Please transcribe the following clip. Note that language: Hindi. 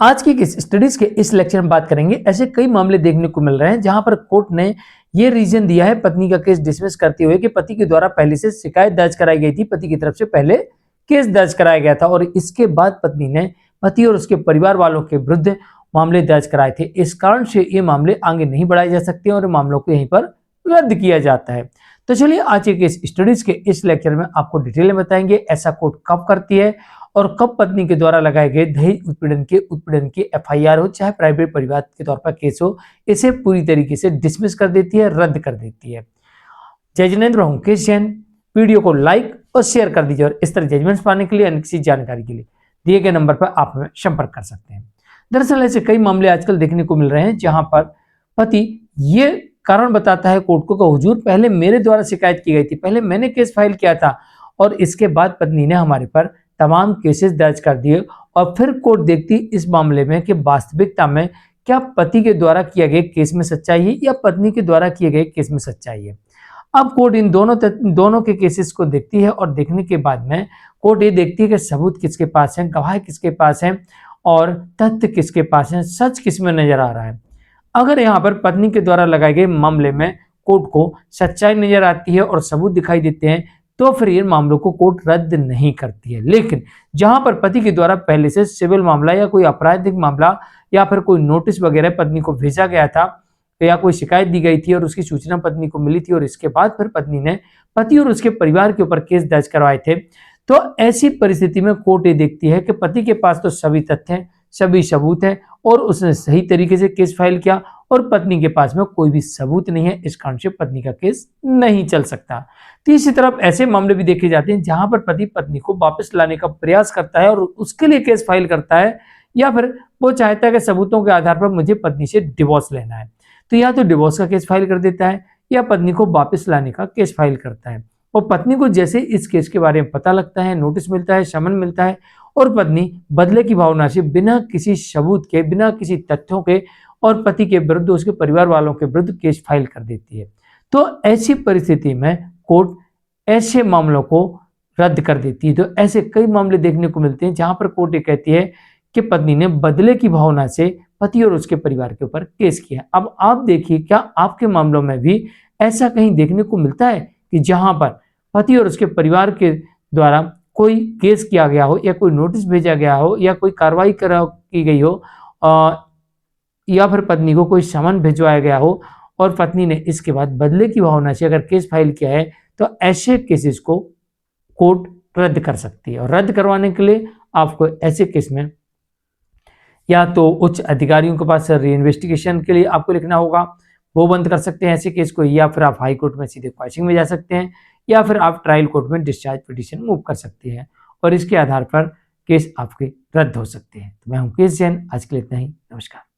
आज की इस स्टडीज के इस लेक्चर में बात करेंगे ऐसे कई मामले देखने को मिल रहे हैं जहां पर कोर्ट ने ये रीजन दिया है पत्नी का केस डिसमिस करते हुए कि पति के द्वारा पहले से शिकायत दर्ज कराई गई थी, पति की तरफ से पहले केस दर्ज कराया गया था और इसके बाद पत्नी ने पति और उसके परिवार वालों के विरुद्ध मामले दर्ज कराए थे। इस कारण से ये मामले आगे नहीं बढ़ाए जा सकते और मामलों को यहीं पर रद्द किया जाता है। तो चलिए आज के इस स्टडीज के इस लेक्चर में आपको डिटेल में बताएंगे ऐसा कोर्ट कब करती है और कब पत्नी के द्वारा लगाए गए दहेज उत्पीड़न की एफआईआर हो चाहे प्राइवेट परिवार के तौर पर केस हो, इसे पूरी तरीके से डिसमिस कर देती है, रद्द कर देती है। जय जिनेंद्र, हूं मुकेश जैन। वीडियो को लाइक और शेयर कर दीजिए और इस तरह जजमेंट्स पाने के लिए अन्य किसी जानकारी के लिए दिए गए नंबर पर आप हमें संपर्क कर सकते हैं। दरअसल ऐसे कई मामले आजकल देखने को मिल रहे हैं जहां पर पति ये कारण बताता है कोर्ट को कि हुजूर पहले मेरे द्वारा शिकायत की गई थी, पहले मैंने केस फाइल किया था और इसके बाद पत्नी ने हमारे पर तमाम केसेस दर्ज कर दिए और फिर कोर्ट देखती इस मामले में कि वास्तविकता में क्या पति के द्वारा किए गए केस में सच्चाई है या पत्नी के द्वारा किए गए केस में सच्चाई है। अब कोर्ट इन दोनों के केसेस को देखती है और देखने के बाद में कोर्ट ये देखती है कि सबूत किसके पास है, गवाह किसके पास है और तथ्य किसके पास है, सच किस में नजर आ रहा है। अगर यहाँ पर पत्नी के द्वारा लगाए गए मामले में कोर्ट को सच्चाई नजर आती है और सबूत दिखाई देते हैं तो फिर इन मामलों को कोर्ट रद्द नहीं करती है। लेकिन जहां पर पति के द्वारा पहले से सिविल मामला या कोई आपराधिक मामला या फिर कोई नोटिस वगैरह पत्नी को भेजा गया था या कोई शिकायत दी गई थी और उसकी सूचना पत्नी को मिली थी और इसके बाद फिर पत्नी ने पति और उसके परिवार के ऊपर केस दर्ज करवाए थे, तो ऐसी परिस्थिति में कोर्ट ये देखती है कि पति के पास तो सभी तथ्य हैं, सभी सबूत हैं और उसने सही तरीके से केस फाइल किया और पत्नी के पास में कोई भी सबूत नहीं है, इस कारण से पत्नी का केस नहीं चल सकता। तीसरी तरफ ऐसे मामले भी देखे जाते हैं जहां पर पति पत्नी को वापस लाने का प्रयास करता है और उसके लिए केस फाइल करता है या फिर वो चाहता है कि सबूतों के आधार पर मुझे पत्नी से डिवोर्स लेना है, तो या तो डिवोर्स का केस फाइल कर देता है या पत्नी को वापस लाने का केस फाइल करता है। और पत्नी को जैसे इस केस के बारे में पता लगता है, नोटिस मिलता है, समन मिलता है और पत्नी बदले की भावना से बिना किसी सबूत के, बिना किसी तथ्यों के और पति के विरुद्ध, उसके परिवार वालों के विरुद्ध केस फाइल कर देती है। तो ऐसी परिस्थिति में कोर्ट ऐसे मामलों को रद्द कर देती है। तो ऐसे कई मामले देखने को मिलते हैं जहां पर कोर्ट ये कहती है कि पत्नी ने बदले की भावना से पति और उसके परिवार के ऊपर केस किया। अब आप देखिए क्या आपके मामलों में भी ऐसा कहीं देखने को मिलता है कि जहां पर पति और उसके परिवार के द्वारा कोई केस किया गया हो या कोई नोटिस भेजा गया हो या कोई कार्रवाई की गई हो या फिर पत्नी को कोई समन भिजवाया गया हो और पत्नी ने इसके बाद बदले की भावना से अगर केस फाइल किया है तो ऐसे केसेस को कोर्ट रद्द कर सकती है। और रद्द करवाने के लिए आपको ऐसे केस में या तो उच्च अधिकारियों के पास री इन्वेस्टिगेशन के लिए आपको लिखना होगा, वो बंद कर सकते हैं ऐसे केस को, या फिर आप हाई कोर्ट में सीधे क्वेश्चन में जा सकते हैं या फिर आप ट्रायल कोर्ट में डिस्चार्ज पिटीशन मूव कर सकते हैं और इसके आधार पर केस आपके रद्द हो सकते हैं। तो मैं हूं मुकेश जैन, आज के लिए इतना ही। नमस्कार।